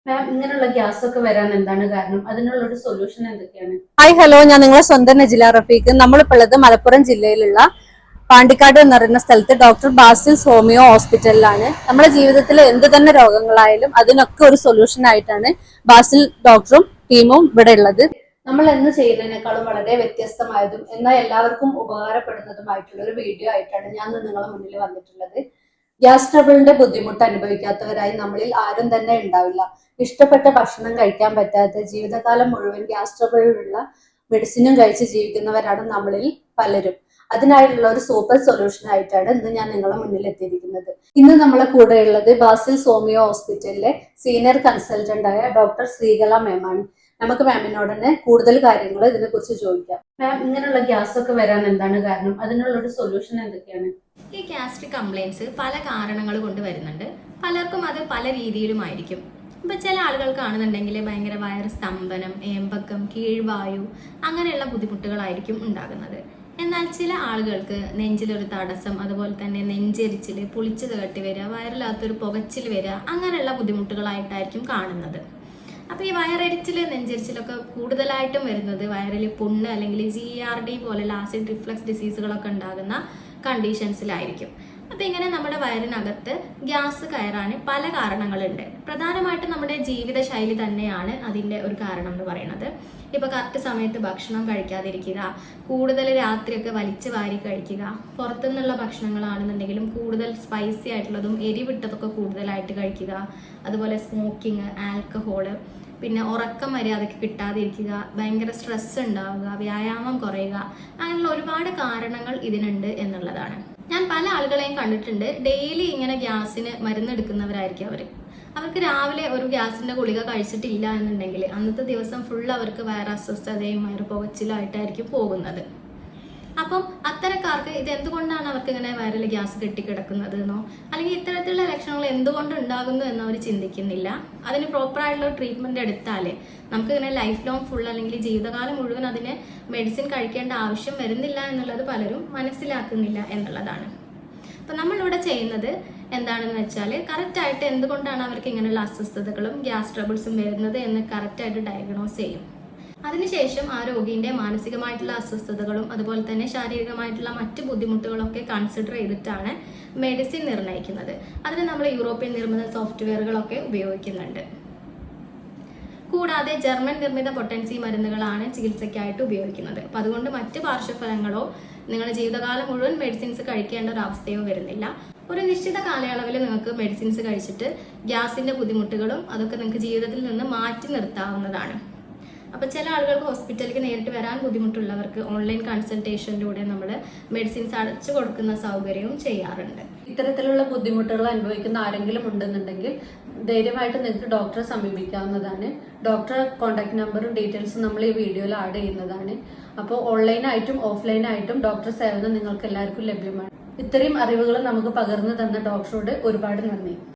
മാം, ഇങ്ങനെയുള്ള ഗ്യാസ് ഒക്കെ വരാൻ എന്താണ് കാരണം? അതിനുള്ള ഒരു സൊല്യൂഷൻ എന്തൊക്കെയാണ്? ഹായ് ഹലോ, ഞാൻ നിങ്ങളെ സ്വന്തം നജില റഫീഖ്. നമ്മളിപ്പോൾ ഉള്ളത് മലപ്പുറം ജില്ലയിലുള്ള പാണ്ടിക്കാട് എന്ന് പറയുന്ന സ്ഥലത്ത് ഡോക്ടർ ബാസിൽസ് ഹോമിയോ ഹോസ്പിറ്റലിലാണ്. നമ്മുടെ ജീവിതത്തിൽ എന്ത് തന്നെ രോഗങ്ങളായാലും അതിനൊക്കെ ഒരു സൊല്യൂഷൻ ആയിട്ടാണ് ബാസിൽ ഡോക്ടറും ടീമും ഇവിടെ ഉള്ളത്. നമ്മൾ എന്ന് ചെയ്യുന്നതിനേക്കാളും വളരെ വ്യത്യസ്തമായതും എന്നാൽ എല്ലാവർക്കും ഉപകാരപ്പെടുന്നതുമായിട്ടുള്ള ഒരു വീഡിയോ ആയിട്ടാണ് ഞാൻ നിങ്ങളുടെ മുന്നിൽ വന്നിട്ടുള്ളത്. ഗ്യാസ് ട്രബിളിന്റെ ബുദ്ധിമുട്ട് അനുഭവിക്കാത്തവരായി നമ്മളിൽ ആരും തന്നെ ഉണ്ടാവില്ല. ഇഷ്ടപ്പെട്ട ഭക്ഷണം കഴിക്കാൻ പറ്റാത്ത, ജീവിതകാലം മുഴുവൻ ഗ്യാസ് ട്രബിളിലുള്ള മെഡിസിനും കഴിച്ച് ജീവിക്കുന്നവരാണ് നമ്മളിൽ പലരും. അതിനായിട്ടുള്ള ഒരു സൂപ്പർ സൊല്യൂഷൻ ആയിട്ടാണ് ഇന്ന് ഞാൻ നിങ്ങളുടെ മുന്നിൽ എത്തിയിരിക്കുന്നത്. ഇന്ന് നമ്മളെ കൂടെയുള്ളത് ബാസിൽ ഹോമിയോ ഹോസ്പിറ്റലിലെ സീനിയർ കൺസൾട്ടന്റ് ആയ ഡോക്ടർ ശ്രീകല മാമാണ്. നമുക്ക് മാമിനോട് തന്നെ കൂടുതൽ കാര്യങ്ങൾ ഇതിനെ കുറിച്ച് ചോദിക്കാം. മാം, ഇങ്ങനെയുള്ള ഗ്യാസ് ഒക്കെ വരാൻ എന്താണ് കാരണം? അതിനുള്ള ഒരു സൊല്യൂഷൻ എന്തൊക്കെയാണ്? ഈ ഗ്യാസ്ട്രിക് കംപ്ലൈൻസ് പല കാരണങ്ങൾ കൊണ്ട് വരുന്നുണ്ട്. പലർക്കും അത് പല രീതിയിലുമായിരിക്കും. ഇപ്പം ചില ആളുകൾക്കാണെന്നുണ്ടെങ്കിൽ ഭയങ്കര വയറ് സ്തംഭനം, ഏമ്പക്കം, കീഴ്വായു അങ്ങനെയുള്ള ബുദ്ധിമുട്ടുകളായിരിക്കും ഉണ്ടാകുന്നത്. എന്നാൽ ചില ആളുകൾക്ക് നെഞ്ചിലൊരു തടസ്സം, അതുപോലെ തന്നെ നെഞ്ചെരിച്ചിൽ, പുളിച്ചത് കെട്ടി വരിക, വയറിനകത്തൊരു പുകച്ചിൽ വരിക അങ്ങനെയുള്ള ബുദ്ധിമുട്ടുകളായിട്ടായിരിക്കും കാണുന്നത്. അപ്പോൾ ഈ വയറെരിച്ചിൽ, നെഞ്ചെരിച്ചിലൊക്കെ കൂടുതലായിട്ടും വരുന്നത് വയറിൽ പുണ്ണ് അല്ലെങ്കിൽ GERD പോലെയുള്ള ആസിഡ് റിഫ്ലക്സ് ഡിസീസുകളൊക്കെ ഉണ്ടാകുന്ന കണ്ടീഷൻസിലായിരിക്കും. അപ്പോൾ ഇങ്ങനെ നമ്മുടെ വയറിനകത്ത് ഗ്യാസ് കയറാൻ പല കാരണങ്ങളുണ്ട്. പ്രധാനമായിട്ടും നമ്മുടെ ജീവിതശൈലി തന്നെയാണ് അതിൻ്റെ ഒരു കാരണം എന്ന് പറയുന്നത്. ഇപ്പോൾ കറക്റ്റ് സമയത്ത് ഭക്ഷണം കഴിക്കാതിരിക്കുക, കൂടുതൽ രാത്രിയൊക്കെ വലിച്ചു വാരി കഴിക്കുക, പുറത്തുനിന്നുള്ള ഭക്ഷണങ്ങളാണെന്നുണ്ടെങ്കിലും കൂടുതൽ സ്പൈസി ആയിട്ടുള്ളതും എരിവിട്ടതൊക്കെ കൂടുതലായിട്ട് കഴിക്കുക, അതുപോലെ സ്മോക്കിങ്, ആൽക്കഹോള്, പിന്നെ ഉറക്കം മര്യാദയ്ക്ക് കിട്ടാതിരിക്കുക, ഭയങ്കര സ്ട്രെസ് ഉണ്ടാവുക, വ്യായാമം കുറയുക, അങ്ങനെയുള്ള ഒരുപാട് കാരണങ്ങൾ ഇതിനുണ്ട് എന്നുള്ളതാണ്. ഞാൻ പല ആളുകളെയും കണ്ടിട്ടുണ്ട്, ഡെയിലി ഇങ്ങനെ ഗ്യാസിന് മരുന്നെടുക്കുന്നവരായിരിക്കും അവർക്ക് രാവിലെ ഒരു ഗ്യാസിന്റെ ഗുളിക കഴിച്ചിട്ടില്ല എന്നുണ്ടെങ്കിൽ അന്നത്തെ ദിവസം ഫുൾ അവർക്ക് വയറ് അസ്വസ്ഥതയും വയറ് പുകച്ചിലായിട്ടായിരിക്കും പോകുന്നത്. അപ്പം അത്തരക്കാർക്ക് ഇത് എന്തുകൊണ്ടാണ് അവർക്ക് ഇങ്ങനെ വയറിൽ ഗ്യാസ് കെട്ടിക്കിടക്കുന്നത് എന്നോ അല്ലെങ്കിൽ ഇത്തരത്തിലുള്ള ലക്ഷണങ്ങൾ എന്തുകൊണ്ട് ഉണ്ടാകുന്നു എന്ന് അവർ ചിന്തിക്കുന്നില്ല. അതിന് പ്രോപ്പറായിട്ടുള്ള ട്രീറ്റ്മെന്റ് എടുത്താൽ നമുക്ക് ഇങ്ങനെ ലൈഫ് ലോങ് ഫുൾ അല്ലെങ്കിൽ ജീവിതകാലം മുഴുവൻ അതിന് മെഡിസിൻ കഴിക്കേണ്ട ആവശ്യം വരുന്നില്ല എന്നുള്ളത് പലരും മനസ്സിലാക്കുന്നില്ല എന്നുള്ളതാണ്. അപ്പം നമ്മളിവിടെ ചെയ്യുന്നത് എന്താണെന്ന് വെച്ചാൽ കറക്റ്റായിട്ട് എന്തുകൊണ്ടാണ് അവർക്ക് ഇങ്ങനെയുള്ള അസ്വസ്ഥതകളും ഗ്യാസ് ട്രബിൾസും വരുന്നത് എന്ന് കറക്റ്റായിട്ട് ഡയഗ്നോസ് ചെയ്യും. അതിനുശേഷം ആ രോഗിന്റെ മാനസികമായിട്ടുള്ള അസ്വസ്ഥതകളും അതുപോലെ തന്നെ ശാരീരികമായിട്ടുള്ള മറ്റ് ബുദ്ധിമുട്ടുകളൊക്കെ കൺസിഡർ ചെയ്തിട്ടാണ് മെഡിസിൻ നിർണ്ണയിക്കുന്നത്. അതിന് നമ്മൾ യൂറോപ്യൻ നിർമ്മിത സോഫ്റ്റ്വെയറുകളൊക്കെ ഉപയോഗിക്കുന്നുണ്ട്. കൂടാതെ ജർമ്മൻ നിർമ്മിത പൊട്ടൻസി മരുന്നുകളാണ് ചികിത്സയ്ക്കായിട്ട് ഉപയോഗിക്കുന്നത്. അപ്പം അതുകൊണ്ട് മറ്റ് പാർശ്വഫലങ്ങളോ നിങ്ങളുടെ ജീവിതകാലം മുഴുവൻ മെഡിസിൻസ് കഴിക്കേണ്ട ഒരു അവസ്ഥയോ വരുന്നില്ല. ഒരു നിശ്ചിത കാലയളവിൽ നിങ്ങൾക്ക് മെഡിസിൻസ് കഴിച്ചിട്ട് ഗ്യാസിന്റെ ബുദ്ധിമുട്ടുകളും അതൊക്കെ നിങ്ങൾക്ക് ജീവിതത്തിൽ നിന്ന് മാറ്റി നിർത്താവുന്നതാണ്. അപ്പോൾ ചില ആളുകൾക്ക് ഹോസ്പിറ്റലിലേക്ക് നേരിട്ട് വരാൻ ബുദ്ധിമുട്ടുള്ളവർക്ക് ഓൺലൈൻ കൺസൾട്ടേഷനിലൂടെ നമ്മൾ മെഡിസിൻസ് അടച്ചു കൊടുക്കുന്ന സൗകര്യവും ചെയ്യാറുണ്ട്. ഇത്തരത്തിലുള്ള ബുദ്ധിമുട്ടുകൾ അനുഭവിക്കുന്ന ആരെങ്കിലും ഉണ്ടെന്നുണ്ടെങ്കിൽ ധൈര്യമായിട്ട് നിങ്ങൾക്ക് ഡോക്ടറെ സമീപിക്കാവുന്നതാണ്. ഡോക്ടറെ കോൺടാക്ട് നമ്പറും ഡീറ്റെയിൽസും നമ്മൾ ഈ വീഡിയോയിൽ ആഡ് ചെയ്യുന്നതാണ്. അപ്പോൾ ഓൺലൈനായിട്ടും ഓഫ്ലൈനായിട്ടും ഡോക്ടർ സേവനം നിങ്ങൾക്ക് എല്ലാവർക്കും ലഭ്യമാണ്. ഇത്രയും അറിവുകൾ നമുക്ക് പകർന്നു തന്ന ഡോക്ടറോട് ഒരുപാട് നന്ദി.